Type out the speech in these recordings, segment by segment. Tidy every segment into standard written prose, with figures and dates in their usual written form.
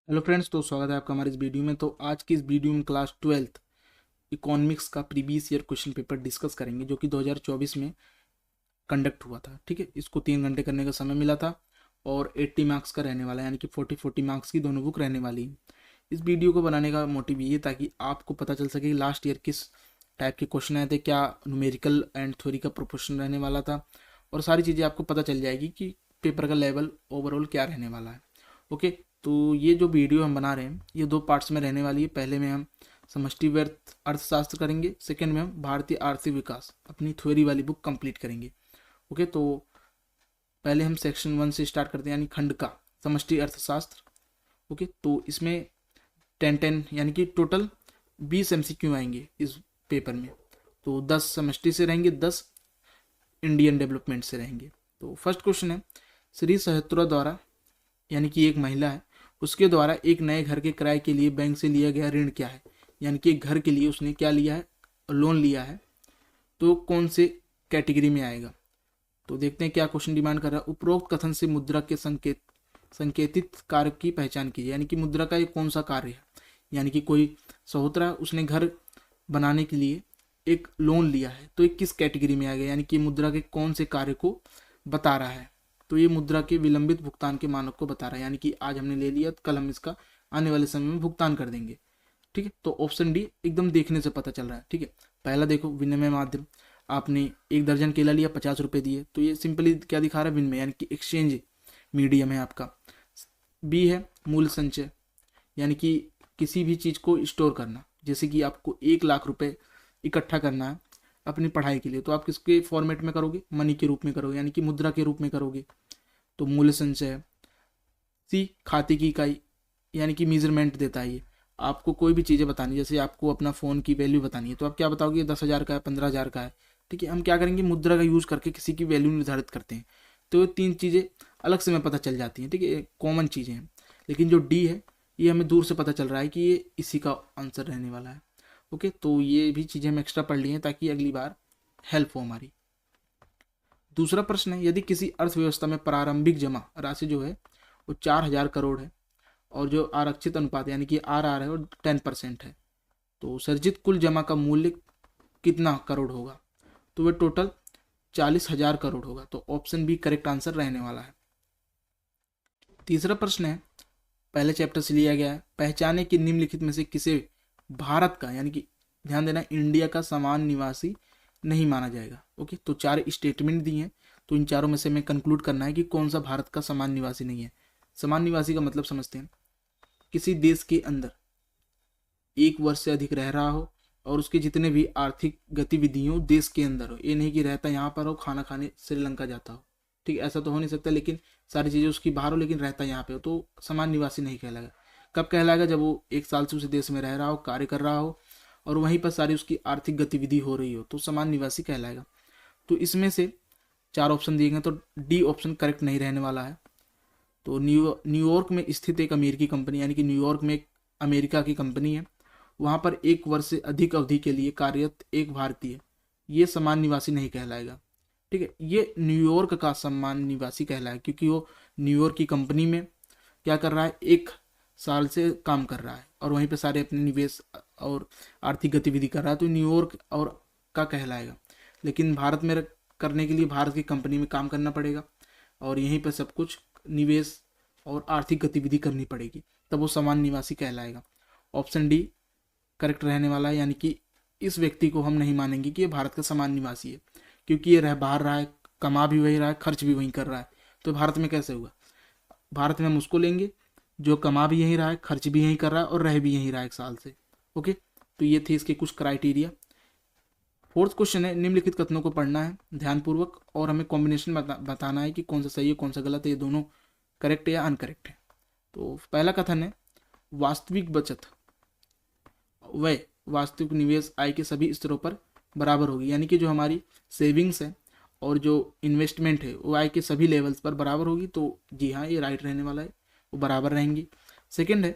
Hello friends, तो स्वागत है आपका हमारे इस वीडियो में। तो आज की इस वीडियो में क्लास 12th इकोनॉमिक्स का previous year question paper discuss करेंगे, जो कि 2024 में कंडक्ट हुआ था। ठीक है, इसको 3 घंटे करने का समय मिला था और 80 मार्क्स का रहने वाला है, यानी कि 40 मार्क्स की दोनों बुक रहने वाली है। इस वीडियो को बनाने का मोटिव ये ताकि आपको पता चल सके कि लास्ट ईयर किस टाइप के क्वेश्चन आए थे, क्या न्यूमेरिकल एंड थ्योरी का प्रोपोर्शन रहने वाला था, और सारी चीज़ें आपको पता चल जाएगी कि पेपर का लेवल ओवरऑल क्या रहने वाला है। ओके, तो ये जो वीडियो हम बना रहे हैं ये 2 पार्ट्स में रहने वाली है। पहले में हम समष्टि व्यर्थ अर्थशास्त्र करेंगे, सेकंड में हम भारतीय आर्थिक विकास अपनी थ्योरी वाली बुक कंप्लीट करेंगे। ओके, तो पहले हम सेक्शन 1 से स्टार्ट करते हैं, यानी खंड का समष्टि अर्थशास्त्र। ओके, तो इसमें 10 यानी कि टोटल 20 MCQ आएंगे इस पेपर में। तो 10 समष्टि से रहेंगे, 10 इंडियन डेवलपमेंट से रहेंगे। तो फर्स्ट क्वेश्चन है, श्री सहत्रा द्वारा, यानी कि एक महिला है, उसके द्वारा एक नए घर के किराए के लिए बैंक से लिया गया ऋण क्या है। यानी कि एक घर के लिए उसने क्या लिया है, लोन लिया है, तो कौन से कैटेगरी में आएगा। तो देखते हैं क्या क्वेश्चन डिमांड कर रहा है। उपरोक्त कथन से मुद्रा के संकेतित कार्य की पहचान कीजिए। यानी कि मुद्रा का ये कौन सा कार्य है। यानी कि कोई सहोदरा उसने घर बनाने के लिए एक लोन लिया है, तो ये किस कैटेगरी में आ गया, यानी कि मुद्रा के कौन से कार्य को बता रहा है। तो ये मुद्रा के विलंबित भुगतान के मानक को बता रहा है, यानी कि आज हमने ले लिया, कल हम इसका आने वाले समय में भुगतान कर देंगे। ठीक है, तो ऑप्शन डी एकदम देखने से पता चल रहा है। ठीक है, पहला देखो, विनिमय माध्यम, आपने 1 दर्जन केला लिया, 50 रुपये दिए, तो ये सिंपली क्या दिखा रहा है, विनिमय, यानी कि एक्सचेंज मीडियम है आपका। बी है मूल्य संचय, यानी कि किसी भी चीज़ को स्टोर करना, जैसे कि आपको 1 लाख रुपए इकट्ठा करना है अपनी पढ़ाई के लिए, तो आप किसके फॉर्मेट में करोगे, मनी के रूप में करोगे, यानी कि मुद्रा के रूप में करोगे, तो मूल्य संचय है। सी खाते की इकाई, यानी कि मेजरमेंट देता है ये। आपको कोई भी चीज़ें बतानी, जैसे आपको अपना फ़ोन की वैल्यू बतानी है, तो आप क्या बताओगे, 10,000 का है, 15,000 का है। ठीक है, हम क्या करेंगे, मुद्रा का यूज़ करके किसी की वैल्यू निर्धारित करते हैं। तो ये 3 चीज़ें अलग से हमें पता चल जाती हैं। ठीक है, कॉमन चीज़ें हैं। लेकिन जो डी है, ये हमें दूर से पता चल रहा है कि ये इसी का आंसर रहने वाला है। ओके, तो ये भी चीज़ें हम एक्स्ट्रा पढ़ ली हैं ताकि अगली बार हेल्प हो हमारी। दूसरा प्रश्न है, यदि किसी अर्थव्यवस्था में प्रारंभिक जमा राशि जो है वो 4,000 करोड़ है, और जो आरक्षित अनुपात यानी कि RR है वो 10% है, तो सर्जित कुल जमा का मूल्य कितना करोड़ होगा। तो वह टोटल 40,000 करोड़ होगा। तो ऑप्शन बी करेक्ट आंसर रहने वाला है। तीसरा प्रश्न है, पहले चैप्टर से लिया गया है, पहचाने कि निम्नलिखित में से किसे भारत का, यानी कि ध्यान देना, इंडिया का समान निवासी नहीं माना जाएगा। ओके, तो 4 स्टेटमेंट दिए हैं, तो इन चारों में से हमें कंक्लूड करना है कि कौन सा भारत का समान निवासी नहीं है। समान निवासी का मतलब समझते हैं, किसी देश के अंदर 1 वर्ष से अधिक रह रहा हो और उसके जितने भी आर्थिक गतिविधियों देश के अंदर हो, ये नहीं कि रहता यहाँ पर हो, खाना खाने श्रीलंका जाता हो। ठीक, ऐसा तो हो नहीं सकता, लेकिन सारी चीज़ें उसकी बाहर हो लेकिन रहता यहाँ पे हो, तो समान निवासी नहीं कहलाएगा। कब कहलाएगा, जब वो 1 साल से उस देश में रह रहा हो, कार्य कर रहा हो, और वहीं पर सारी उसकी आर्थिक गतिविधि हो रही हो, तो समान निवासी कहलाएगा। तो इसमें से 4 ऑप्शन दिए गए, तो डी ऑप्शन करेक्ट नहीं रहने वाला है। तो न्यूयॉर्क में स्थित एक अमेरिकी कंपनी, यानी कि न्यूयॉर्क में एक अमेरिका की कंपनी है, वहाँ पर 1 वर्ष से अधिक अवधि के लिए कार्यरत एक भारतीय, ये समान निवासी नहीं कहलाएगा। ठीक है, ये न्यूयॉर्क का समान निवासी कहलाएगा, क्योंकि वो न्यूयॉर्क की कंपनी में क्या कर रहा है, 1 साल से काम कर रहा है और वहीं पे सारे अपने निवेश और आर्थिक गतिविधि कर रहा है, तो न्यूयॉर्क और का कहलाएगा। लेकिन भारत में करने के लिए भारत की कंपनी में काम करना पड़ेगा और यहीं पर सब कुछ निवेश और आर्थिक गतिविधि करनी पड़ेगी, तब वो समान निवासी कहलाएगा। ऑप्शन डी करेक्ट रहने वाला है, यानी कि इस व्यक्ति को हम नहीं मानेंगे कि ये भारत का समान निवासी है, क्योंकि ये रह बाहर रहा है, कमा भी वही रहा है, खर्च भी वहीं कर रहा है, तो भारत में कैसे हुआ। भारत में हम उसको लेंगे जो कमा भी यहीं रहा है, खर्च भी यहीं कर रहा है और रह भी यहीं रहा है 1 साल से। ओके, तो ये थे इसके कुछ क्राइटेरिया। फोर्थ क्वेश्चन है, निम्नलिखित कथनों को पढ़ना है ध्यानपूर्वक और हमें कॉम्बिनेशन बताना है कि कौन सा सही है कौन सा गलत है, ये दोनों करेक्ट है या अनकरेक्ट है। तो पहला कथन है, वास्तविक बचत वह वास्तविक निवेश आय के सभी स्तरों पर बराबर होगी, यानी कि जो हमारी सेविंग्स है और जो इन्वेस्टमेंट है वो आय के सभी लेवल्स पर बराबर होगी। तो जी हाँ, ये राइट रहने वाला है, वो बराबर रहेंगी। सेकंड है,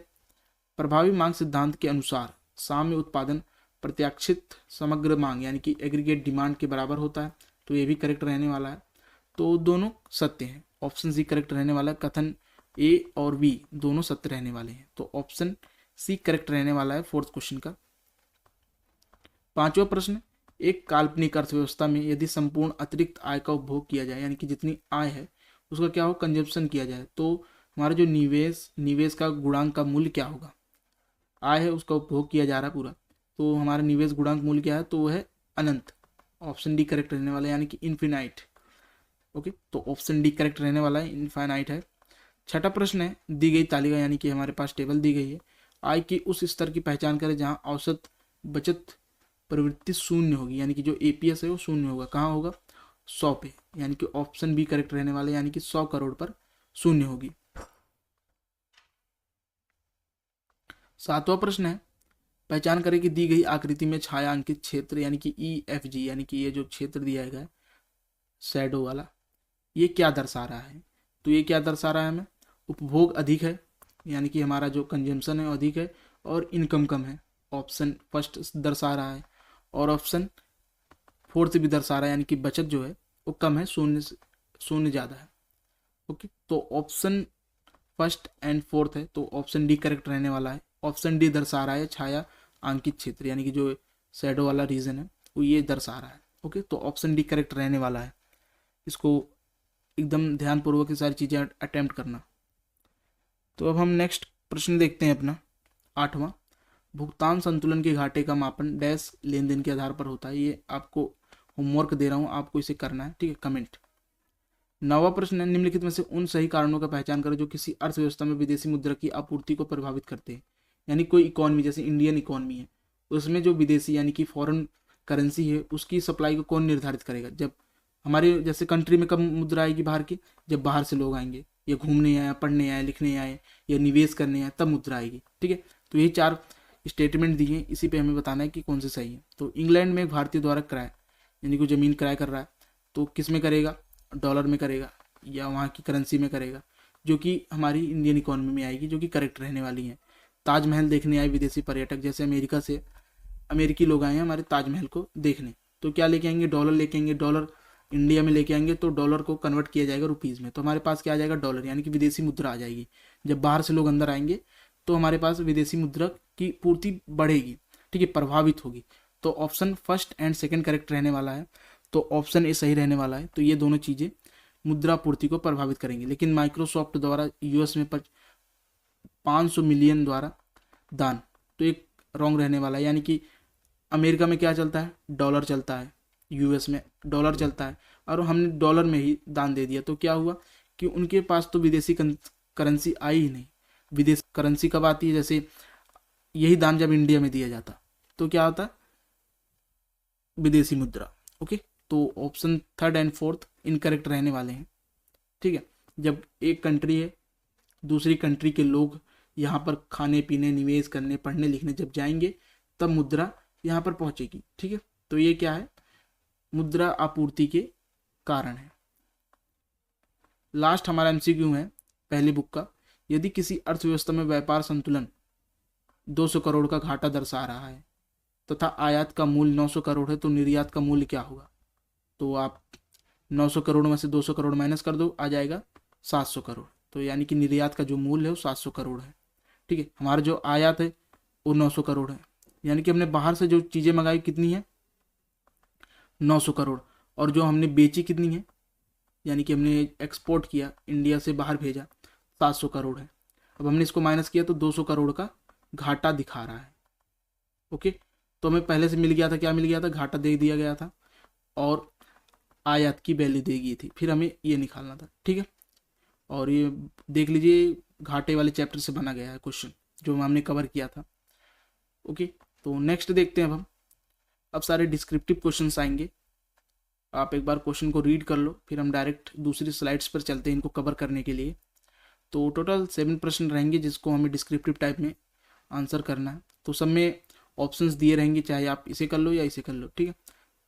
प्रभावी मांग सिद्धांत के अनुसार साम्य उत्पादन प्रत्याशित समग्र मांग यानी कि एग्रीगेट डिमांड के बराबर होता है, तो ये भी करेक्ट रहने वाला है। तो दोनों सत्य हैं, ऑप्शन सी करेक्ट रहने वाला है। कथन ए और बी दोनों सत्य रहने वाले हैं। तो ऑप्शन सी करेक्ट रहने वाला है फोर्थ क्वेश्चन का। पांचवा प्रश्न, एक काल्पनिक अर्थव्यवस्था में यदि संपूर्ण अतिरिक्त आय का उपभोग किया जाए, यानी कि जितनी आय है उसका क्या हो, कंजप्शन किया जाए, तो हमारा जो निवेश का गुणांक का मूल्य क्या होगा। आय है उसका उपभोग किया जा रहा है पूरा, तो हमारा निवेश गुणांक मूल्य क्या है, तो वो है अनंत। ऑप्शन डी करेक्ट रहने वाला है, यानी कि इन्फिनाइट। ओके, तो ऑप्शन डी करेक्ट रहने वाला है, इनफाइनाइट है। छठा प्रश्न है, दी गई तालिका यानी कि हमारे पास टेबल दी गई है, आय की उस स्तर की पहचान करें जहां औसत बचत प्रवृत्ति शून्य होगी, यानी कि जो एपीएस है वो शून्य होगा। कहाँ होगा, 100 पे, यानी कि ऑप्शन बी करेक्ट रहने वाले, यानी कि 100 करोड़ पर शून्य होगी। सातवां प्रश्न है, पहचान करें कि दी गई आकृति में छायांकित क्षेत्र यानी कि ई एफ जी, यानी कि ये जो क्षेत्र दिया गया है शैडो वाला, ये क्या दर्शा रहा है। तो ये क्या दर्शा रहा है हमें, उपभोग अधिक है, यानी कि हमारा जो कंजम्पशन है वो अधिक है, और इनकम कम है। ऑप्शन फर्स्ट दर्शा रहा है, और ऑप्शन फोर्थ भी दर्शा रहा है, यानी कि बचत जो है वो कम है, शून्य ज़्यादा है। ओके, तो ऑप्शन फर्स्ट एंड फोर्थ है, तो ऑप्शन डी करेक्ट रहने वाला है। ऑप्शन डी दर्शा रहा है छाया अंकित क्षेत्र, यानी कि जो शैडो वाला रीजन है वो ये दर्शा रहा है। ओके, तो ऑप्शन डी करेक्ट रहने वाला है। इसको एकदम ध्यानपूर्वक ये सारी चीज़ें अटेम्प्ट करना। तो अब हम नेक्स्ट प्रश्न देखते हैं अपना आठवां, भुगतान संतुलन के घाटे का मापन डैश लेन देन के आधार पर होता है। ये आपको होमवर्क दे रहा हूँ, आपको इसे करना है, ठीक है, कमेंट। नवा प्रश्न है, निम्नलिखित में से उन सही कारणों का पहचान करें जो किसी अर्थव्यवस्था में विदेशी मुद्रा की आपूर्ति को प्रभावित करते हैं। यानी कोई इकोनॉमी, जैसे इंडियन इकोनॉमी है, उसमें जो विदेशी यानी कि फॉरेन करेंसी है उसकी सप्लाई को कौन निर्धारित करेगा। जब हमारे जैसे कंट्री में कब मुद्रा आएगी बाहर की, जब बाहर से लोग आएंगे, या घूमने आए, पढ़ने आए, लिखने आए, या निवेश करने आए, तब मुद्रा आएगी। ठीक है, तो यही 4 स्टेटमेंट दिए हैं, इसी पे हमें बताना है कि कौन से सही है। तो इंग्लैंड में भारतीय द्वारा किराया, यानी कि ज़मीन किराया कर रहा है, तो किस में करेगा, डॉलर में करेगा या वहाँ की करेंसी में करेगा, जो कि हमारी इंडियन इकोनॉमी में आएगी, जो कि करेक्ट रहने वाली है। ताजमहल देखने आए विदेशी पर्यटक, जैसे अमेरिका से अमेरिकी लोग आए हैं हमारे ताजमहल को देखने, तो क्या लेके आएंगे, डॉलर लेके आएंगे। डॉलर इंडिया में लेके आएंगे तो डॉलर को कन्वर्ट किया जाएगा रुपीज़ में, तो हमारे पास क्या आ जाएगा, डॉलर, यानी कि विदेशी मुद्रा आ जाएगी। जब बाहर से लोग अंदर आएंगे तो हमारे पास विदेशी मुद्रा की पूर्ति बढ़ेगी, ठीक है, प्रभावित होगी। तो option first and second correct रहने वाला है, तो ऑप्शन ए सही रहने वाला है। तो ये दोनों चीज़ें मुद्रा पूर्ति को प्रभावित करेंगे। लेकिन माइक्रोसॉफ्ट द्वारा यूएस में 500 मिलियन द्वारा दान, तो एक रॉन्ग रहने वाला है। यानी कि अमेरिका में क्या चलता है, डॉलर चलता है, यूएस में डॉलर चलता है, और हमने डॉलर में ही दान दे दिया, तो क्या हुआ कि उनके पास तो विदेशी करेंसी आई ही नहीं। विदेशी करेंसी कब आती है, जैसे यही दान जब इंडिया में दिया जाता तो क्या होता, विदेशी मुद्रा। ओके, तो option third and fourth incorrect रहने वाले हैं। ठीक है, जब एक कंट्री है, दूसरी कंट्री के लोग यहाँ पर खाने पीने, निवेश करने, पढ़ने लिखने जब जाएंगे, तब मुद्रा यहाँ पर पहुँचेगी। ठीक है, तो ये क्या है, मुद्रा आपूर्ति के कारण है। लास्ट हमारा एमसीक्यू है पहली बुक का, यदि किसी अर्थव्यवस्था में व्यापार संतुलन 200 करोड़ का घाटा दर्शा रहा है तथा आयात का मूल्य 900 करोड़ है, तो निर्यात का मूल्य क्या होगा। तो आप 900 करोड़ में से 200 करोड़ माइनस कर दो, आ जाएगा 700 करोड़। तो यानी कि निर्यात का जो मूल्य है वो 700 करोड़ है। ठीक है, हमारा जो आयात है वो 900 करोड़ है, यानी कि हमने बाहर से जो चीज़ें मंगाई कितनी है, 900 करोड़, और जो हमने बेची कितनी है, यानी कि हमने एक्सपोर्ट किया, इंडिया से बाहर भेजा, 700 करोड़ है। अब हमने इसको माइनस किया तो 200 करोड़ का घाटा दिखा रहा है। ओके, तो हमें पहले से मिल गया था, क्या मिल गया था, घाटा दे दिया गया था, और आयात की वैल्यू दी गई थी, फिर हमें ये निकालना था। ठीक है, और ये देख लीजिए घाटे वाले चैप्टर से बना गया है क्वेश्चन, जो हमने कवर किया था। ओके, तो नेक्स्ट देखते हैं अब सारे डिस्क्रिप्टिव क्वेश्चंस आएंगे। आप एक बार क्वेश्चन को रीड कर लो, फिर हम डायरेक्ट दूसरी स्लाइड्स पर चलते हैं इनको कवर करने के लिए। तो टोटल 7 प्रश्न रहेंगे जिसको हमें डिस्क्रिप्टिव टाइप में आंसर करना है। तो सब में ऑप्शंस दिए रहेंगे, चाहे आप इसे कर लो या इसे कर लो। ठीक है,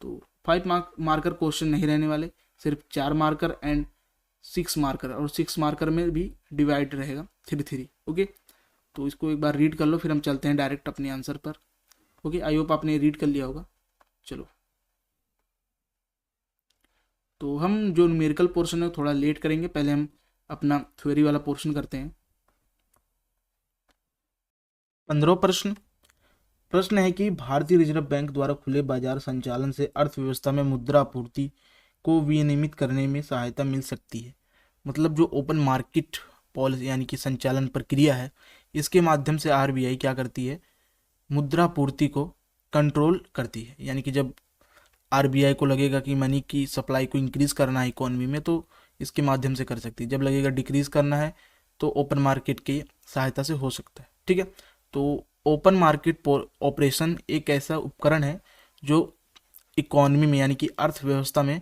तो 5 मार्कर क्वेश्चन नहीं रहने वाले, सिर्फ 4 मार्कर एंड 6 मार्कर, और 6 मार्कर में भी डिवाइड रहेगा 3-3। ओके, तो इसको एक बार रीड कर लो, फिर हम चलते हैं डायरेक्ट अपने आंसर पर। ओके, आई होप आपने रीड कर लिया होगा। चलो, तो हम जो न्यूमेरिकल पोर्शन है थोड़ा लेट करेंगे, पहले हम अपना थ्योरी वाला पोर्शन करते हैं। 15वां प्रश्न है कि भारतीय रिजर्व बैंक द्वारा खुले बाजार संचालन से अर्थव्यवस्था में मुद्रा आपूर्ति को विनियमित करने में सहायता मिल सकती है। मतलब जो ओपन मार्केट पॉलिसी यानी कि संचालन प्रक्रिया है, इसके माध्यम से आरबीआई क्या करती है, मुद्रा आपूर्ति को कंट्रोल करती है। यानी कि जब आरबीआई को लगेगा कि मनी की सप्लाई को इंक्रीज करना है इकोनॉमी में, तो इसके माध्यम से कर सकती है। जब लगेगा डिक्रीज करना है तो ओपन मार्केट की सहायता से हो सकता है। ठीक है, तो ओपन मार्केट ऑपरेशन एक ऐसा उपकरण है जो इकोनॉमी में यानी कि अर्थव्यवस्था में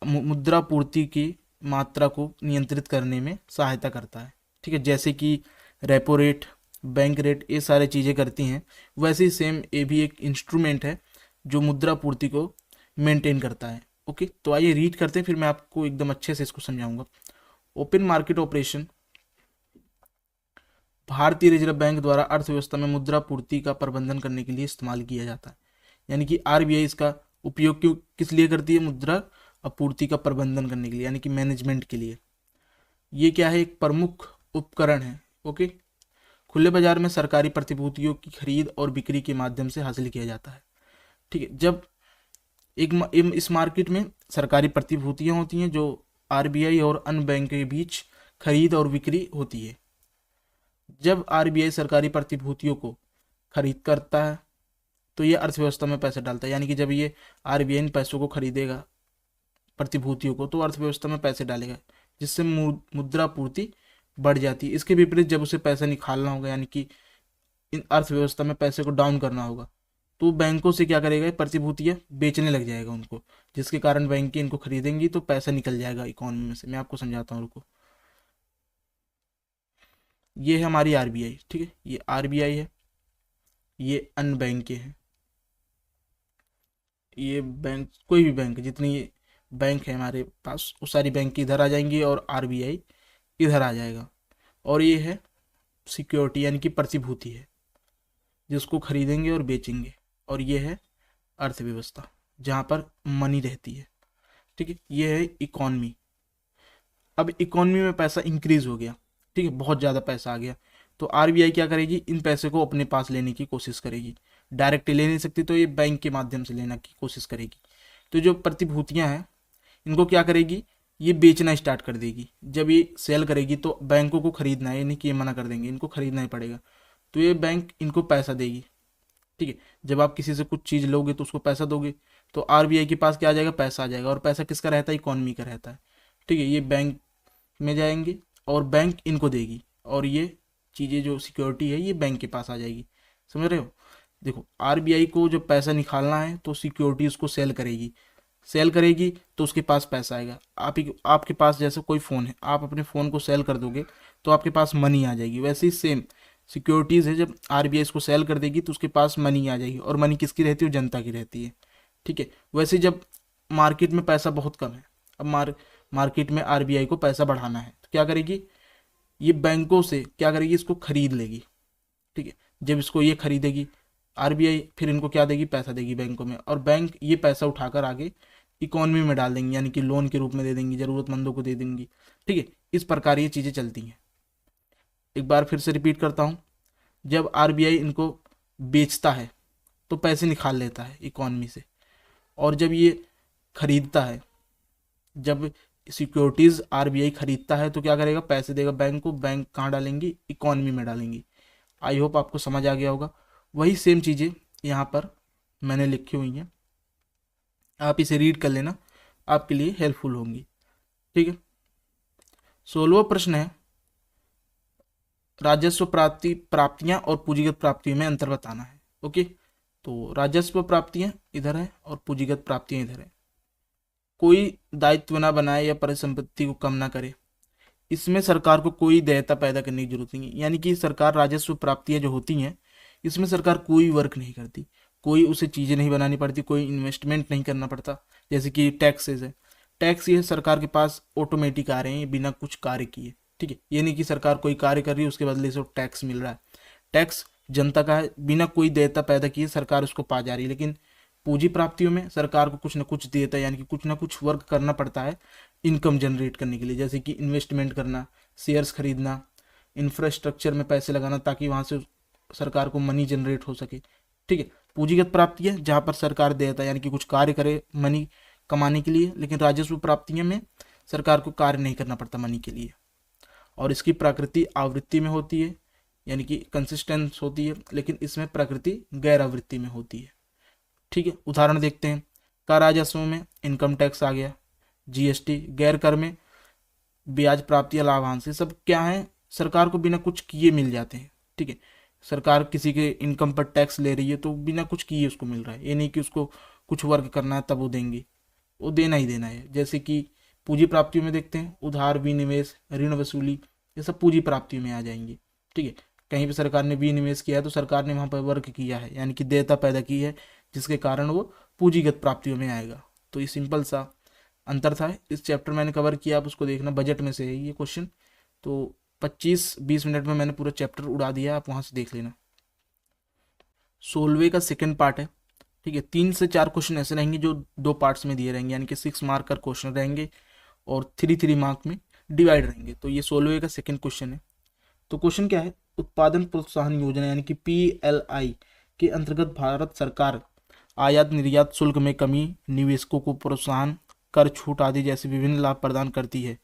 मुद्रा पूर्ति की मात्रा को नियंत्रित करने में सहायता करता है। ठीक है, जैसे कि रेपो रेट, बैंक रेट, ये सारी चीज़ें करती हैं, वैसे ही सेम ये भी एक इंस्ट्रूमेंट है जो मुद्रा पूर्ति को मेंटेन करता है। ओके, तो आइए रीड करते हैं, फिर मैं आपको एकदम अच्छे से इसको समझाऊंगा। ओपन मार्केट ऑपरेशन भारतीय रिजर्व बैंक द्वारा अर्थव्यवस्था में मुद्रा पूर्ति का प्रबंधन करने के लिए इस्तेमाल किया जाता है। यानी कि आरबीआई इसका उपयोग किस लिए करती है, मुद्रा आपूर्ति का प्रबंधन करने के लिए, यानी कि मैनेजमेंट के लिए। ये क्या है, एक प्रमुख उपकरण है। ओके, खुले बाजार में सरकारी प्रतिभूतियों की खरीद और बिक्री के माध्यम से हासिल किया जाता है। ठीक है, जब इस मार्केट में सरकारी प्रतिभूतियां होती हैं जो आरबीआई और अन्य बैंक के बीच खरीद और बिक्री होती है। जब आरबीआई सरकारी प्रतिभूतियों को खरीद करता है तो ये अर्थव्यवस्था में पैसा डालता है। यानी कि जब ये आरबीआई इन पैसों को खरीदेगा, प्रतिभूतियों को, तो अर्थव्यवस्था में पैसे डालेगा, जिससे मुद्रा पूर्ति बढ़ जाती है। इसके विपरीत जब उसे पैसा निकालना होगा, यानी कि इन अर्थव्यवस्था में पैसे को डाउन करना होगा, तो बैंकों से क्या करेगा, प्रतिभूतियां बेचने लग जाएगा उनको, जिसके कारण बैंक इनको खरीदेंगी तो पैसा निकल जाएगा इकोनॉमी में से। मैं आपको समझाता हूँ, रुको। ये है हमारी आरबीआई। ठीक है, ये आरबीआई है, ये अन्य बैंक हैं, ये बैंक, कोई भी बैंक, जितनी बैंक है हमारे पास वो सारी बैंक इधर आ जाएंगी और आरबीआई इधर आ जाएगा। और ये है सिक्योरिटी यानी कि प्रतिभूति है जिसको खरीदेंगे और बेचेंगे। और ये है अर्थव्यवस्था जहाँ पर मनी रहती है। ठीक है, ये है इकॉनमी। अब इकॉनमी में पैसा इंक्रीज हो गया, ठीक है, बहुत ज़्यादा पैसा आ गया, तो आरबीआई क्या करेगी, इन पैसे को अपने पास लेने की कोशिश करेगी। डायरेक्ट ले नहीं सकती तो ये बैंक के माध्यम से लेने की कोशिश करेगी। तो जो प्रतिभूतियां हैं इनको क्या करेगी, ये बेचना स्टार्ट कर देगी। जब ये सेल करेगी तो बैंकों को खरीदना है, ये नहीं कि ये मना कर देंगे, इनको खरीदना ही पड़ेगा, तो ये बैंक इनको पैसा देगी। ठीक है, जब आप किसी से कुछ चीज़ लोगे तो उसको पैसा दोगे, तो आरबीआई के पास क्या आ जाएगा, पैसा आ जाएगा। और पैसा किसका रहता है, इकॉनमी का रहता है। ठीक है, ये बैंक में जाएंगे और बैंक इनको देगी, और ये चीज़ें जो सिक्योरिटी है ये बैंक के पास आ जाएगी। समझ रहे हो, देखो आरबीआई को जब पैसा निकालना है तो सिक्योरिटी उसको सेल करेगी, सेल करेगी तो उसके पास पैसा आएगा। आपके पास जैसे कोई फ़ोन है, आप अपने फ़ोन को सेल कर दोगे तो आपके पास मनी आ जाएगी। वैसे ही सेम सिक्योरिटीज़ है, जब आरबीआई इसको सेल कर देगी तो उसके पास मनी आ जाएगी। और मनी किसकी रहती है, जनता की रहती है। ठीक है, वैसे जब मार्केट में पैसा बहुत कम है, अब मार्केट में आरबीआई को पैसा बढ़ाना है तो क्या करेगी, ये बैंकों से क्या करेगी, इसको खरीद लेगी। ठीक है, जब इसको ये खरीदेगी आरबीआई, फिर इनको क्या देगी, पैसा देगी बैंकों में, और बैंक ये पैसा उठाकर आगे इकोनॉमी में डाल देंगी, यानी कि लोन के रूप में दे देंगी, ज़रूरतमंदों को दे देंगी। ठीक है, इस प्रकार ये चीज़ें चलती हैं। एक बार फिर से रिपीट करता हूँ, जब आरबीआई इनको बेचता है तो पैसे निकाल लेता है इकोनॉमी से, और जब ये खरीदता है, जब सिक्योरिटीज़ आरबीआई खरीदता है तो क्या करेगा, पैसे देगा बैंक को, बैंक कहाँ डालेंगी, इकोनॉमी में डालेंगी। आई होप आपको समझ आ गया होगा। वही सेम चीज़ें यहाँ पर मैंने लिखी हुई हैं, आप इसे रीड कर लेना, आपके लिए हेल्पफुल होंगी। ठीक है, 16वां प्रश्न है, राजस्व प्राप्तियां और पूंजीगत प्राप्तियों में अंतर बताना है। ओके, तो राजस्व प्राप्तियां इधर है और पूंजीगत प्राप्तियां इधर है। कोई दायित्व ना बनाए या परिसंपत्ति को कम ना करे, इसमें सरकार को कोई देयता पैदा करने की जरूरत नहीं है। यानी कि सरकार राजस्व प्राप्तियां जो होती हैं इसमें सरकार कोई वर्क नहीं करती, कोई उसे चीज़ें नहीं बनानी पड़ती, कोई इन्वेस्टमेंट नहीं करना पड़ता। जैसे कि टैक्सेस है, टैक्स ये सरकार के पास ऑटोमेटिक आ रहे हैं बिना कुछ कार्य किए। ठीक है, ये नहीं कि सरकार कोई कार्य कर रही है उसके बदले से टैक्स मिल रहा है। टैक्स जनता का है, बिना कोई देयता पैदा किए सरकार उसको पा जा रही है। लेकिन पूंजी प्राप्तियों में सरकार को कुछ ना कुछ देता है, यानी कि कुछ ना कुछ वर्क करना पड़ता है इनकम जनरेट करने के लिए, जैसे कि इन्वेस्टमेंट करना, शेयर्स खरीदना, इंफ्रास्ट्रक्चर में पैसे लगाना ताकि वहाँ से सरकार को मनी जनरेट हो सके। ठीक है, पूंजीगत प्राप्ति है जहाँ पर सरकार देता है, यानी कि कुछ कार्य करे मनी कमाने के लिए, लेकिन राजस्व प्राप्तियों में सरकार को कार्य नहीं करना पड़ता मनी के लिए। और इसकी प्रकृति आवृत्ति में होती है, यानी कि कंसिस्टेंस होती है, लेकिन इसमें प्रकृति गैर आवृत्ति में होती है। ठीक है, उदाहरण देखते हैं। कर राजस्व में इनकम टैक्स आ गया, जीएसटी। गैर कर में ब्याज प्राप्ति या लाभांश, सब क्या है, सरकार को बिना कुछ किए मिल जाते हैं। ठीक है, सरकार किसी के इनकम पर टैक्स ले रही है तो बिना कुछ किए उसको मिल रहा है, ये नहीं कि उसको कुछ वर्क करना है तब वो देंगे, वो देना ही देना है। जैसे कि पूंजी प्राप्तियों में देखते हैं, उधार, विनिवेश, ऋण वसूली, ये सब पूंजी प्राप्तियों में आ जाएंगे। ठीक है, कहीं भी सरकार ने विनिवेश किया है तो सरकार ने वहाँ पर वर्क किया है, यानी कि देयता पैदा की है, जिसके कारण वो पूंजीगत प्राप्तियों में आएगा। तो ये सिंपल सा अंतर था। इस चैप्टर मैंने कवर किया, आप उसको देखना, बजट में से है ये क्वेश्चन। तो 25-20 मिनट में मैंने पूरा चैप्टर उड़ा दिया, आप वहाँ से देख लेना। 16वें का सेकंड पार्ट है। ठीक है, 3 से 4 क्वेश्चन ऐसे रहेंगे जो 2 पार्ट्स में दिए रहेंगे, यानी कि 6 मार्क का क्वेश्चन रहेंगे और 3 मार्क में डिवाइड रहेंगे। तो ये 16वें का सेकंड क्वेश्चन है। तो क्वेश्चन क्या है, उत्पादन प्रोत्साहन योजना यानी कि PLI के अंतर्गत भारत सरकार आयात निर्यात शुल्क में कमी, निवेशकों को प्रोत्साहन, कर छूट आदि जैसे विभिन्न लाभ प्रदान करती है।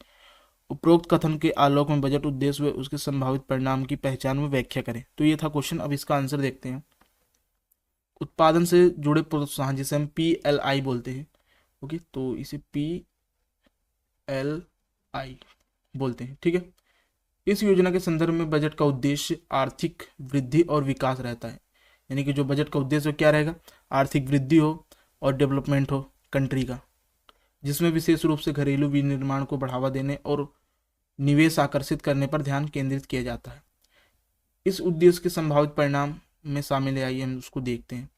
उपरोक्त कथन के आलोक में बजट उद्देश्य व उसके संभावित परिणाम की पहचान व व्याख्या करें। तो ये था क्वेश्चन। अब इसका आंसर देखते हैं। उत्पादन से जुड़े प्रोत्साहन जिसे हम PLI बोलते हैं, ओके, तो इसे PLI बोलते हैं। ठीक है, इस योजना के संदर्भ में बजट का उद्देश्य आर्थिक वृद्धि और विकास रहता है, यानी कि जो बजट का उद्देश्य क्या रहेगा, आर्थिक वृद्धि हो और डेवलपमेंट हो कंट्री का, जिसमें विशेष रूप से घरेलू विनिर्माण को बढ़ावा देने और निवेश आकर्षित करने पर ध्यान केंद्रित किया जाता है। इस उद्देश्य के संभावित परिणाम में शामिल है, आइए हम उसको देखते हैं।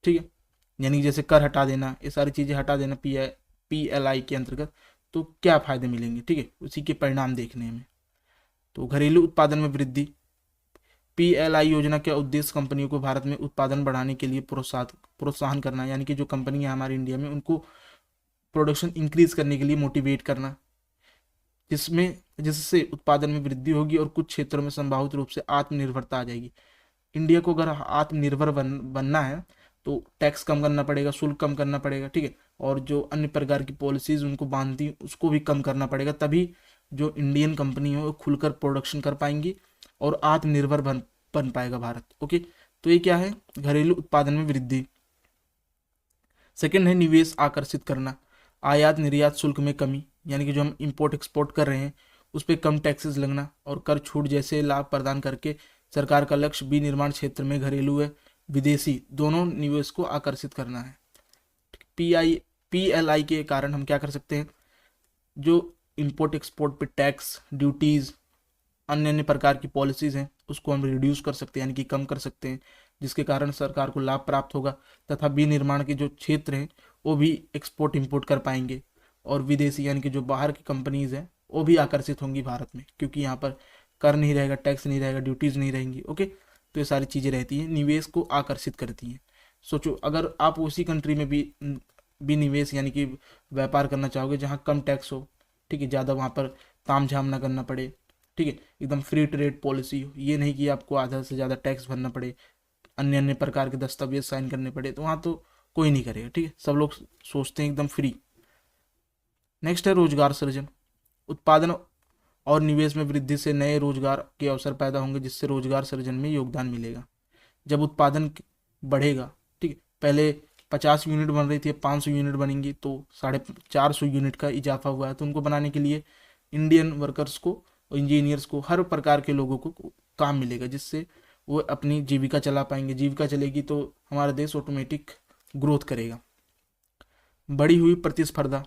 ठीक है, यानी जैसे कर हटा देना, ये सारी चीज़ें हटा देना PLI के अंतर्गत, तो क्या फायदे मिलेंगे। ठीक है, उसी के परिणाम देखने में। तो घरेलू उत्पादन में वृद्धि, PLI योजना का उद्देश्य कंपनियों को भारत में उत्पादन बढ़ाने के लिए प्रोत्साहन करना, यानी कि जो कंपनियां हमारे इंडिया में, उनको प्रोडक्शन इंक्रीज करने के लिए मोटिवेट करना, जिससे उत्पादन में वृद्धि होगी और कुछ क्षेत्रों में संभावित रूप से आत्मनिर्भरता आ जाएगी। इंडिया को अगर आत्मनिर्भर बनना है तो टैक्स कम करना पड़ेगा, शुल्क कम करना पड़ेगा। ठीक है, और जो अन्य प्रकार की पॉलिसीज उनको बांधती उसको भी कम करना पड़ेगा, तभी जो इंडियन कंपनी है वो खुलकर प्रोडक्शन कर पाएंगी और आत्मनिर्भर बन पाएगा भारत। ओके, तो ये क्या है, घरेलू उत्पादन में वृद्धि। सेकंड है निवेश आकर्षित करना, आयात निर्यात शुल्क में कमी, यानी कि जो हम इंपोर्ट एक्सपोर्ट कर रहे हैं उस पर कम टैक्सेस लगना और कर छूट जैसे लाभ प्रदान करके सरकार का लक्ष्य विनिर्माण क्षेत्र में घरेलू व विदेशी दोनों निवेश को आकर्षित करना है। PLI के कारण हम क्या कर सकते हैं, जो इंपोर्ट एक्सपोर्ट पे टैक्स, ड्यूटीज़, अन्य प्रकार की पॉलिसीज़ हैं उसको हम रिड्यूस कर सकते हैं, यानी कि कम कर सकते हैं, जिसके कारण सरकार को लाभ प्राप्त होगा तथा विनिर्माण के जो क्षेत्र हैं वो भी एक्सपोर्ट इंपोर्ट कर पाएंगे और विदेशी यानी कि जो बाहर की कंपनीज हैं वो भी आकर्षित होंगी भारत में, क्योंकि यहाँ पर कर नहीं रहेगा, टैक्स नहीं रहेगा, ड्यूटीज़ नहीं रहेंगी। ओके, तो ये सारी चीज़ें रहती हैं, निवेश को आकर्षित करती हैं। सोचो अगर आप उसी कंट्री में भी निवेश यानी कि व्यापार करना चाहोगे जहाँ कम टैक्स हो, ठीक है, ज़्यादा वहाँ पर ताम झाम ना करना पड़े, ठीक है, एकदम फ्री ट्रेड पॉलिसी हो, ये नहीं कि आपको आधा से ज़्यादा टैक्स भरना पड़े, अन्य प्रकार के दस्तावेज साइन करने पड़े, तो वहाँ तो कोई नहीं करेगा। ठीक है, सब लोग सोचते हैं एकदम फ्री। नेक्स्ट है रोजगार सृजन, उत्पादन और निवेश में वृद्धि से नए रोजगार के अवसर पैदा होंगे, जिससे रोजगार सृजन में योगदान मिलेगा। जब उत्पादन बढ़ेगा, ठीक है, पहले 50 यूनिट बन रही थी, 500 यूनिट बनेंगी, तो 450 यूनिट का इजाफा हुआ है। तो उनको बनाने के लिए इंडियन वर्कर्स को, इंजीनियर्स को, हर प्रकार के लोगों को काम मिलेगा, जिससे वो अपनी जीविका चला पाएंगे। जीविका चलेगी तो हमारा देश ऑटोमेटिक ग्रोथ करेगा। बढ़ी हुई प्रतिस्पर्धा,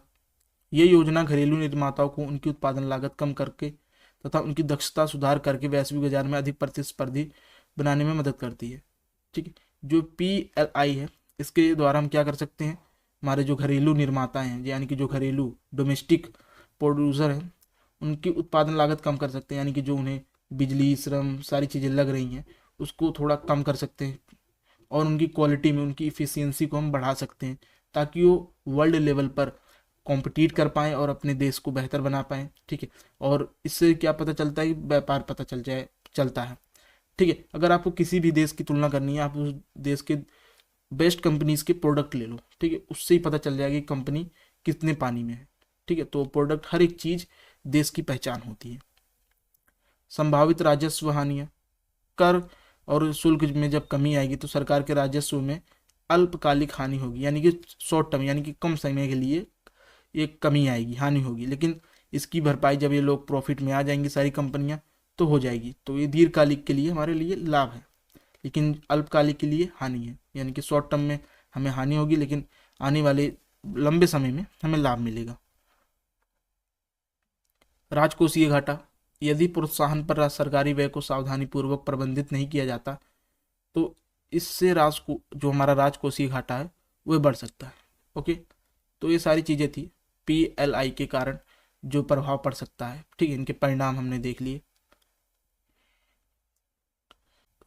ये योजना घरेलू निर्माताओं को उनकी उत्पादन लागत कम करके तथा उनकी दक्षता सुधार करके वैश्विक बाजार में अधिक प्रतिस्पर्धी बनाने में मदद करती है। ठीक है, जो PLI है इसके द्वारा हम क्या कर सकते हैं, हमारे जो घरेलू निर्माता हैं यानी कि जो घरेलू डोमेस्टिक प्रोड्यूसर हैं उनकी उत्पादन लागत कम कर सकते हैं, यानी कि जो उन्हें बिजली, श्रम, सारी चीज़ें लग रही हैं उसको थोड़ा कम कर सकते हैं और उनकी क्वालिटी में, उनकी इफ़िशियंसी को हम बढ़ा सकते हैं, ताकि वो वर्ल्ड लेवल पर कॉम्पिटिट कर पाएँ और अपने देश को बेहतर बना पाएँ, ठीक है। और इससे क्या पता चलता है, व्यापार पता चलता है, ठीक है। अगर आपको किसी भी देश की तुलना करनी है, आप उस देश के बेस्ट कंपनीज के प्रोडक्ट ले लो, ठीक है, उससे ही पता चल जाएगा कि कंपनी कितने पानी में है, ठीक है। तो प्रोडक्ट, हर एक चीज़ देश की पहचान होती है। संभावित राजस्व हानियाँ, कर और शुल्क में जब कमी आएगी तो सरकार के राजस्व में अल्पकालिक हानि होगी, यानी कि शॉर्ट टर्म, यानी कि कम समय के लिए एक कमी आएगी, हानि होगी। लेकिन इसकी भरपाई जब ये लोग प्रॉफिट में आ जाएंगी सारी कंपनियां तो हो जाएगी। तो ये दीर्घकालिक के लिए हमारे लिए लाभ है, लेकिन अल्पकालिक के लिए हानि है, यानी कि शॉर्ट टर्म में हमें हानि होगी, लेकिन आने वाले लंबे समय में हमें लाभ मिलेगा। राजकोषीय घाटा, यदि प्रोत्साहन पर सरकारी व्यय को सावधानी पूर्वक प्रबंधित नहीं किया जाता तो इससे जो हमारा राजकोषीय घाटा है वह बढ़ सकता है। ओके, तो ये सारी चीज़ें थी PLI के कारण जो प्रभाव पड़ सकता है, ठीक है। इनके परिणाम हमने देख लिए।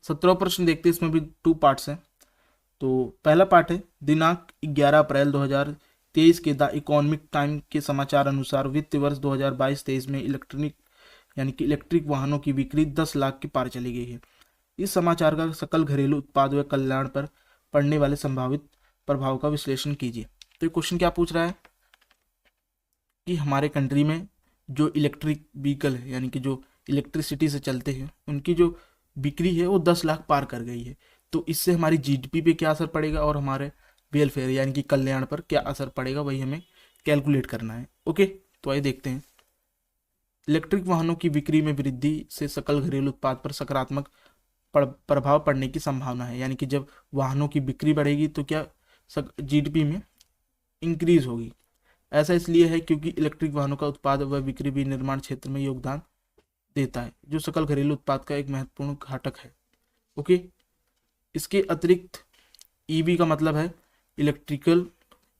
17 प्रश्न देखते हैं, इसमें भी 2 पार्ट्स हैं। तो पहला पार्ट है, दिनांक 11 अप्रैल 2023 के द इकोनॉमिक टाइम के समाचार अनुसार वित्त वर्ष 2022-23 में इलेक्ट्रिक वाहनों की बिक्री 10 लाख के पार चली गई है। इस समाचार का सकल घरेलू उत्पाद व कल्याण पर पड़ने वाले संभावित प्रभाव का विश्लेषण कीजिए। तो ये क्वेश्चन क्या पूछ रहा है कि हमारे कंट्री में जो इलेक्ट्रिक व्हीकल है, यानी कि जो इलेक्ट्रिसिटी से चलते हैं, उनकी जो बिक्री है वो 10 लाख पार कर गई है। तो इससे हमारी GDP पे क्या असर पड़ेगा और हमारे वेलफेयर यानी कि कल्याण पर क्या असर पड़ेगा, वही हमें कैलकुलेट करना है। ओके, तो आइए देखते हैं। इलेक्ट्रिक वाहनों की बिक्री में वृद्धि से सकल घरेलू उत्पाद पर सकारात्मक प्रभाव पड़ने की संभावना है, यानी कि जब वाहनों की बिक्री बढ़ेगी तो क्या GDP में इंक्रीज होगी। ऐसा इसलिए है क्योंकि इलेक्ट्रिक वाहनों का उत्पाद व बिक्री भी निर्माण क्षेत्र में योगदान देता है, जो सकल घरेलू उत्पाद का एक महत्वपूर्ण घटक है। ओके, इसके अतिरिक्त EV का मतलब है इलेक्ट्रिकल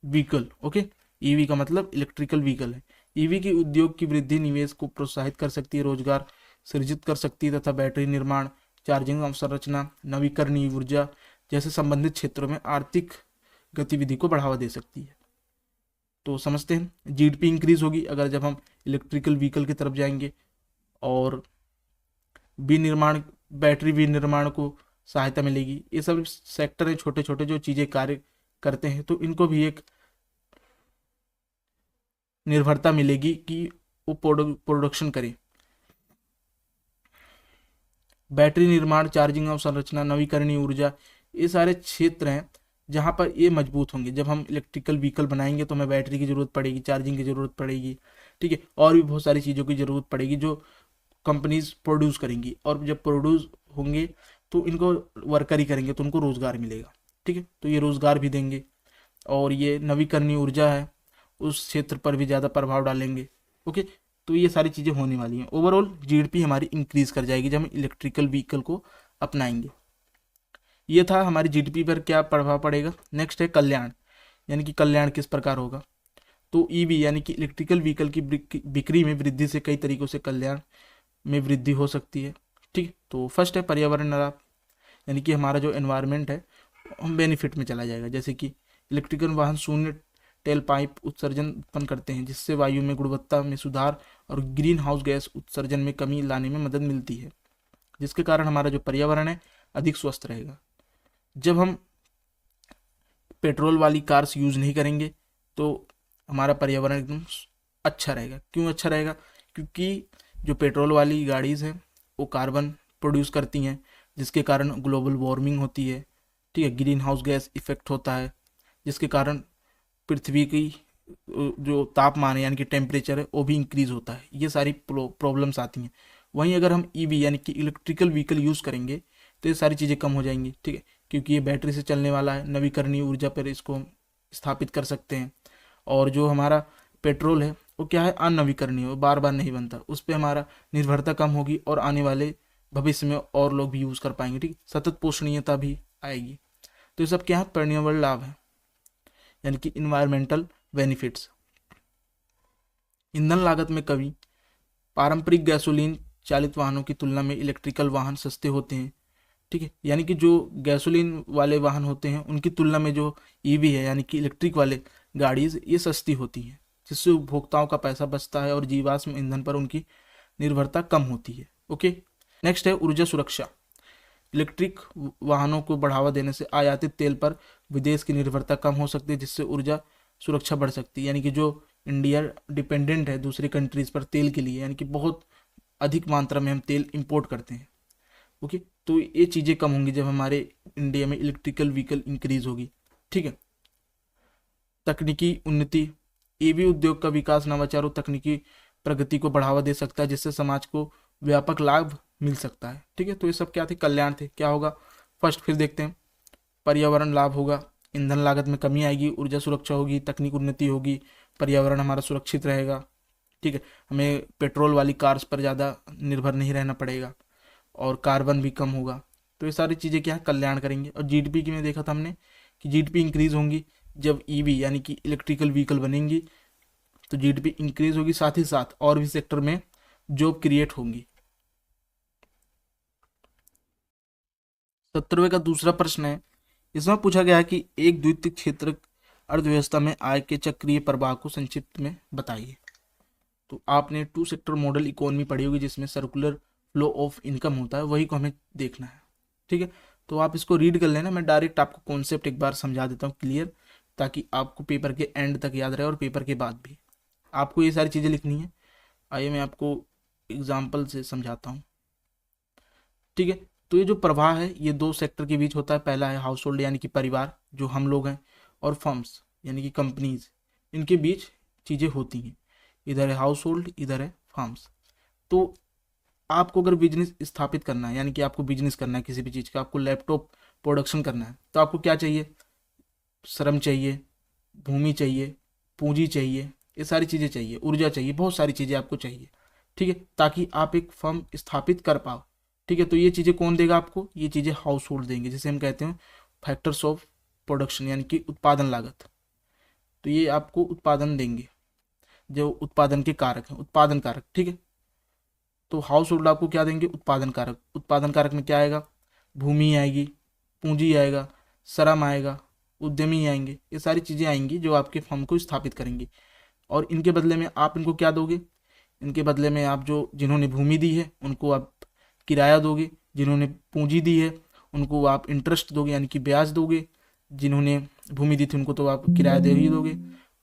व्हीकल। ओके, EV का मतलब इलेक्ट्रिकल व्हीकल है। EV की उद्योग की वृद्धि निवेश को प्रोत्साहित कर सकती है, रोजगार सृजित कर सकती है तथा बैटरी निर्माण, चार्जिंग अवसंरचना, नवीकरणीय ऊर्जा जैसे संबंधित क्षेत्रों में आर्थिक गतिविधि को बढ़ावा दे सकती है। तो समझते हैं, GDP इंक्रीज होगी अगर जब हम इलेक्ट्रिकल व्हीकल की तरफ जाएंगे, और विनिर्माण, बैटरी विनिर्माण को सहायता मिलेगी। ये सब सेक्टर है, छोटे छोटे जो चीज़ें कार्य करते हैं, तो इनको भी एक निर्भरता मिलेगी कि वो प्रोडक्शन करें। बैटरी निर्माण, चार्जिंग अवसंरचना, नवीकरणीय ऊर्जा, ये सारे क्षेत्र हैं जहाँ पर ये मजबूत होंगे। जब हम इलेक्ट्रिकल व्हीकल बनाएंगे तो हमें बैटरी की ज़रूरत पड़ेगी, चार्जिंग की ज़रूरत पड़ेगी, ठीक है, और भी बहुत सारी चीज़ों की ज़रूरत पड़ेगी जो कंपनीज प्रोड्यूस करेंगी। और जब प्रोड्यूस होंगे तो इनको वर्कर ही करेंगे, तो उनको रोज़गार मिलेगा, ठीक है। तो ये रोज़गार भी देंगे, और ये नवीकरणीय ऊर्जा है उस क्षेत्र पर भी ज़्यादा प्रभाव डालेंगे। ओके, तो ये सारी चीज़ें होने वाली हैं। ओवरऑल GDP हमारी इंक्रीज कर जाएगी जब हम इलेक्ट्रिकल व्हीकल को अपनाएंगे। ये था हमारी GDP पर क्या प्रभाव पड़ेगा। नेक्स्ट है कल्याण, यानी कि कल्याण किस प्रकार होगा। तो EV यानी कि इलेक्ट्रिकल व्हीकल की बिक्री में वृद्धि से कई तरीकों से कल्याण में वृद्धि हो सकती है, ठीक है। तो फर्स्ट है पर्यावरण लाभ, यानी कि हमारा जो एनवायरनमेंट है हम बेनिफिट में चला जाएगा। जैसे कि इलेक्ट्रिकल वाहन शून्य टेल पाइप उत्सर्जन उत्पन्न करते हैं, जिससे वायु में गुणवत्ता में सुधार और ग्रीन हाउस गैस उत्सर्जन में कमी लाने में मदद मिलती है, जिसके कारण हमारा जो पर्यावरण है अधिक स्वस्थ रहेगा। जब हम पेट्रोल वाली कार्स यूज़ नहीं करेंगे तो हमारा पर्यावरण एकदम अच्छा रहेगा। क्यों अच्छा रहेगा? क्योंकि जो पेट्रोल वाली गाड़ीज़ हैं वो कार्बन प्रोड्यूस करती हैं, जिसके कारण ग्लोबल वार्मिंग होती है, ठीक है, ग्रीन हाउस गैस इफेक्ट होता है, जिसके कारण पृथ्वी की जो तापमान है यानी कि टेम्परेचर है वो भी इंक्रीज होता है। ये सारी प्रॉब्लम्स आती हैं। वहीं अगर हम EV यानी कि इलेक्ट्रिकल व्हीकल यूज़ करेंगे तो ये सारी चीज़ें कम हो जाएंगी, ठीक है, क्योंकि ये बैटरी से चलने वाला है, नवीकरणीय ऊर्जा पर इसको हम स्थापित कर सकते हैं। और जो हमारा पेट्रोल है वो क्या है, अननवीकरणीय, वो बार बार नहीं बनता, उस पर हमारा निर्भरता कम होगी और आने वाले भविष्य में और लोग भी यूज़ कर पाएंगे, ठीक, सतत पोषणीयता भी आएगी। तो ये सब क्या है, पर्यावरण लाभ है, यानी कि इन्वायरमेंटल बेनिफिट्स। ईंधन लागत में कमी, पारंपरिक गैसोलीन चालित वाहनों की तुलना में इलेक्ट्रिकल वाहन सस्ते होते हैं, ठीक है, यानी कि जो गैसोलीन वाले वाहन होते हैं उनकी तुलना में जो EV है यानी कि इलेक्ट्रिक वाले गाड़ीज ये सस्ती होती हैं, जिससे उपभोक्ताओं का पैसा बचता है और जीवाश्म ईंधन पर उनकी निर्भरता कम होती है। ओके, नेक्स्ट है ऊर्जा सुरक्षा। इलेक्ट्रिक वाहनों को बढ़ावा देने से आयातित तेल पर विदेश की निर्भरता कम हो सकती है, जिससे ऊर्जा सुरक्षा बढ़ सकती है। यानी कि जो इंडिया डिपेंडेंट है दूसरी कंट्रीज पर तेल के लिए, यानी कि बहुत अधिक मात्रा में हम तेल इंपोर्ट करते हैं। ओके, तो ये चीज़ें कम होंगी जब हमारे इंडिया में इलेक्ट्रिकल व्हीकल इंक्रीज होगी। ठीक है, तकनीकी उन्नति, ईवी उद्योग का विकास नवाचार और तकनीकी प्रगति को बढ़ावा दे सकता है, जिससे समाज को व्यापक लाभ मिल सकता है। ठीक है, तो ये सब क्या थे, कल्याण थे। क्या होगा फर्स्ट, फिर देखते हैं। पर्यावरण लाभ होगा, ईंधन लागत में कमी आएगी, ऊर्जा सुरक्षा होगी, तकनीक उन्नति होगी, पर्यावरण हमारा सुरक्षित रहेगा। ठीक है, हमें पेट्रोल वाली कार्स पर ज़्यादा निर्भर नहीं रहना पड़ेगा और कार्बन भी कम होगा। तो ये सारी चीज़ें क्या है, कल्याण करेंगे। और जीडीपी की में देखा था हमने कि जीडीपी इंक्रीज होंगी जब ईवी यानी कि इलेक्ट्रिकल व्हीकल बनेंगी, तो जीडीपी इंक्रीज होगी, साथ ही साथ और भी सेक्टर में जॉब क्रिएट होंगी। 17वें का दूसरा प्रश्न है, इसमें पूछा गया है कि एक द्वितीय क्षेत्र अर्थव्यवस्था में आय के चक्रीय प्रवाह को संक्षिप्त में बताइए। तो आपने टू सेक्टर मॉडल इकोनॉमी पढ़ी होगी जिसमें सर्कुलर फ्लो ऑफ इनकम होता है, वही को हमें देखना है। ठीक है, तो आप इसको रीड कर लेना, मैं डायरेक्ट आपको कॉन्सेप्ट एक बार समझा देता हूँ क्लियर, ताकि आपको पेपर के एंड तक याद रहे और पेपर के बाद भी आपको ये सारी चीज़ें लिखनी है। आइए मैं आपको एग्जाम्पल से समझाता हूँ। ठीक है, तो ये जो प्रवाह है ये दो सेक्टर के बीच होता है। पहला है हाउस होल्ड यानी कि परिवार जो हम लोग हैं, और फर्म्स यानी कि कंपनीज, इनके बीच चीज़ें होती हैं। इधर है हाउस होल्ड, इधर है फर्म्स। तो आपको अगर बिजनेस स्थापित करना है, यानी कि आपको बिजनेस करना है किसी भी चीज़ का, आपको लैपटॉप प्रोडक्शन करना है, तो आपको क्या चाहिए, श्रम चाहिए, भूमि चाहिए, पूंजी चाहिए, ये सारी चीज़ें चाहिए, ऊर्जा चाहिए, बहुत सारी चीज़ें आपको चाहिए। ठीक है, ताकि आप एक फर्म स्थापित कर पाओ। ठीक है, तो ये चीज़ें कौन देगा आपको, ये चीज़ें हाउस होल्ड देंगे, जिसे हम कहते हैं फैक्टर्स ऑफ प्रोडक्शन यानी कि उत्पादन लागत। तो ये आपको उत्पादन देंगे, जो उत्पादन के कारक हैं, उत्पादन कारक। ठीक है, तो हाउस होल्ड आपको क्या देंगे, उत्पादन कारक। उत्पादन कारक में क्या आएगा, भूमि आएगी, पूंजी आएगा, श्रम आएगा, उद्यमी आएंगे, ये सारी चीज़ें आएंगी जो आपके फर्म को स्थापित करेंगी। और इनके बदले में आप इनको क्या दोगे, इनके बदले में आप जो जिन्होंने भूमि दी है उनको आप किराया दोगे, जिन्होंने पूंजी दी है उनको आप इंटरेस्ट दोगे यानी कि ब्याज दोगे, जिन्होंने भूमि दी थी उनको तो आप किराया दे ही दोगे,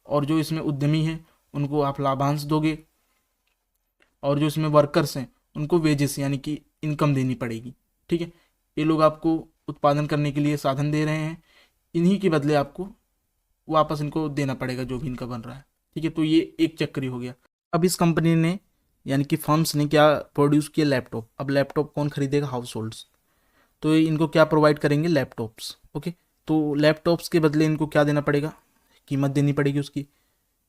और जो इसमें उद्यमी है उनको आप लाभांश दोगे, और जो इसमें वर्कर्स हैं उनको वेजेस यानी कि इनकम देनी पड़ेगी। ठीक है, ये लोग आपको उत्पादन करने के लिए साधन दे रहे हैं, इन्हीं के बदले आपको वापस इनको देना पड़ेगा जो भी इनका बन रहा है। ठीक है, तो ये एक चक्री हो गया। अब इस कंपनी ने यानी कि फर्म्स ने क्या प्रोड्यूस किया, लैपटॉप। अब लैपटॉप कौन खरीदेगा, हाउस होल्ड्स। तो ये इनको क्या प्रोवाइड करेंगे, लैपटॉप्स। ओके, तो लैपटॉप्स के बदले इनको क्या देना पड़ेगा, कीमत देनी पड़ेगी उसकी।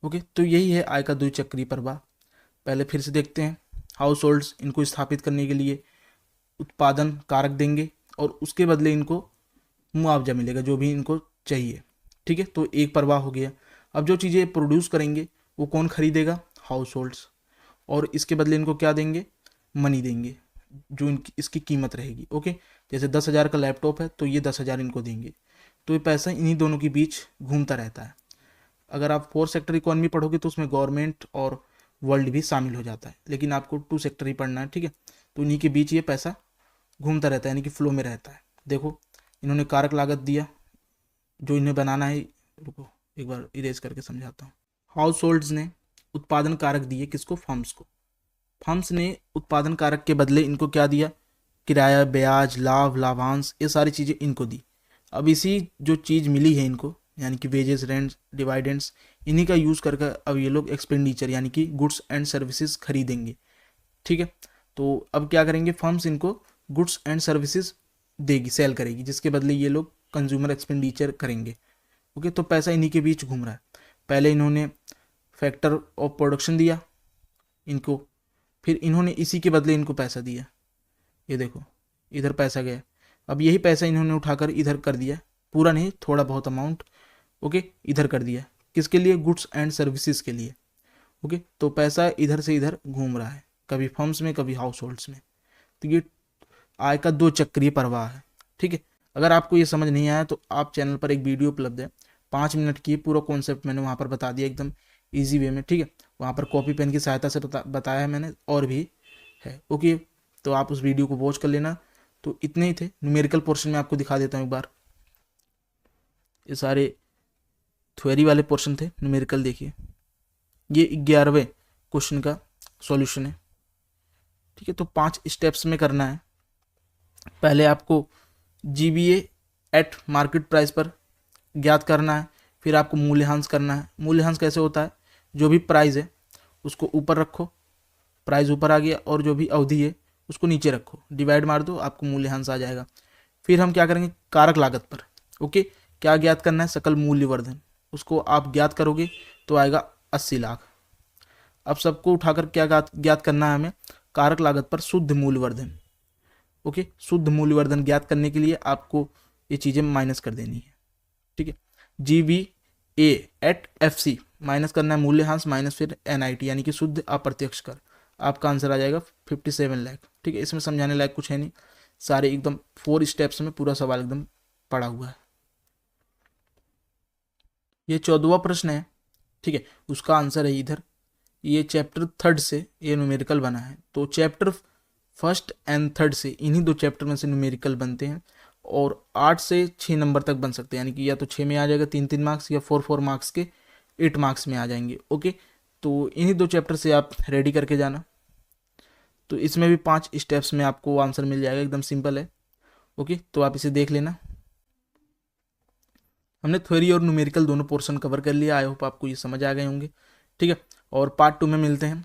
ओके, तो यही है आय का द्विचक्रीय प्रवाह। पहले फिर से देखते हैं, हाउस होल्ड्स इनको स्थापित करने के लिए उत्पादन कारक देंगे और उसके बदले इनको मुआवजा मिलेगा जो भी इनको चाहिए। ठीक है, तो एक प्रवाह हो गया। अब जो चीज़ें प्रोड्यूस करेंगे वो कौन खरीदेगा, हाउस होल्ड्स, और इसके बदले इनको क्या देंगे, मनी देंगे, जो इनकी इसकी कीमत रहेगी। ओके, जैसे 10,000 का लैपटॉप है तो ये 10,000 इनको देंगे, तो ये पैसा इन्हीं दोनों के बीच घूमता रहता है। अगर आप 4 सेक्टर इकोनॉमी पढ़ोगे तो उसमें गवर्नमेंट और वर्ल्ड भी शामिल हो जाता है, लेकिन आपको 2 सेक्टर ही पढ़ना है। ठीक है, तो इन्हीं के बीच ये पैसा घूमता रहता है यानी कि फ्लो में रहता है। देखो इन्होंने कारक लागत दिया जो इन्हें बनाना है, रुको एक बार इरेज करके समझाता हूँ। हाउस होल्ड्स ने उत्पादन कारक दिए किसको, फर्म्स को। फर्म्स ने उत्पादन कारक के बदले इनको क्या दिया, किराया, ब्याज, लाभ, लाभांश, ये सारी चीज़ें इनको दी। अब इसी जो चीज़ मिली है इनको यानी कि वेजेस, रेंट्स, डिवाइडेंड्स, इन्हीं का यूज़ करके अब ये लोग एक्सपेंडिचर यानी कि गुड्स एंड सर्विसेज खरीदेंगे। ठीक है, तो अब क्या करेंगे, फर्म्स इनको गुड्स एंड सर्विसेज देगी, सेल करेगी, जिसके बदले ये लोग कंज्यूमर एक्सपेंडिचर करेंगे। ओके, तो पैसा इन्हीं के बीच घूम रहा है। पहले इन्होंने फैक्टर ऑफ प्रोडक्शन दिया इनको, फिर इन्होंने इसी के बदले इनको पैसा दिया, ये देखो इधर पैसा गया। अब यही पैसा इन्होंने उठाकर इधर कर दिया, पूरा नहीं, थोड़ा बहुत अमाउंट ओके इधर कर दिया, किसके लिए, गुड्स एंड सर्विसेज के लिए। ओके, तो पैसा इधर से इधर घूम रहा है, कभी फर्म्स में कभी हाउस होल्ड्स में। तो ये आय का 2 चक्रीय प्रवाह है। ठीक है, अगर आपको ये समझ नहीं आया तो आप चैनल पर एक वीडियो उपलब्ध है 5 मिनट की, पूरा कॉन्सेप्ट मैंने वहाँ पर बता दिया एकदम इजी वे में, ठीक है। वहाँ पर कॉपी पेन की सहायता से बताया है मैंने, और भी है। ओके, तो आप उस वीडियो को वॉच कर लेना। तो इतने ही थे। न्यूमेरिकल पोर्शन में आपको दिखा देता हूँ एक बार। ये सारे थ्योरी वाले पोर्शन थे। न्यूमेरिकल देखिए, ये 11वें क्वेश्चन का सॉल्यूशन है, ठीक है। तो 5 स्टेप्स में करना है। पहले आपको जीबीए एट मार्केट प्राइस पर ज्ञात करना है, फिर आपको मूल्यांश करना है। मूल्यांश कैसे होता है, जो भी प्राइस है उसको ऊपर रखो, प्राइस ऊपर आ गया, और जो भी अवधि है उसको नीचे रखो, डिवाइड मार दो, आपको मूल्यांश आ जाएगा। फिर हम क्या करेंगे, कारक लागत पर। ओके, क्या ज्ञात करना है, सकल मूल्यवर्धन, उसको आप ज्ञात करोगे तो आएगा 80 लाख। अब सबको उठाकर क्या ज्ञात करना है हमें, कारक लागत पर शुद्ध मूल्यवर्धन। ओके, शुद्ध मूल्यवर्धन ज्ञात करने के लिए आपको ये चीज़ें माइनस कर देनी है, ठीक है। GVA एट FC माइनस करना है मूल्यह्रास माइनस फिर NIT यानी कि शुद्ध अप्रत्यक्ष कर। आपका आंसर आ जाएगा 57 लाख, ठीक है। इसमें समझाने लायक कुछ है नहीं, सारे एकदम 4 स्टेप्स में पूरा सवाल एकदम पड़ा हुआ है। ये 14वां प्रश्न है, ठीक है, उसका आंसर है इधर। ये चैप्टर 3 से ये न्यूमेरिकल बना है। तो चैप्टर 1 एंड 3 से, इन्हीं 2 चैप्टर में से न्यूमेरिकल बनते हैं, और 8 से 6 नंबर तक बन सकते हैं, यानी कि या तो 6 में आ जाएगा 3-3 मार्क्स, या 4-4 मार्क्स के 8 मार्क्स में आ जाएंगे। ओके, तो इन्हीं 2 चैप्टर से आप रेडी करके जाना। तो इसमें भी 5 स्टेप्स में आपको आंसर मिल जाएगा, एकदम सिंपल है। ओके, तो आप इसे देख लेना। हमने थ्योरी और न्यूमेरिकल दोनों पोर्शन कवर कर लिया। आई होप आपको ये समझ आ गए होंगे, ठीक है। और पार्ट 2 में मिलते हैं।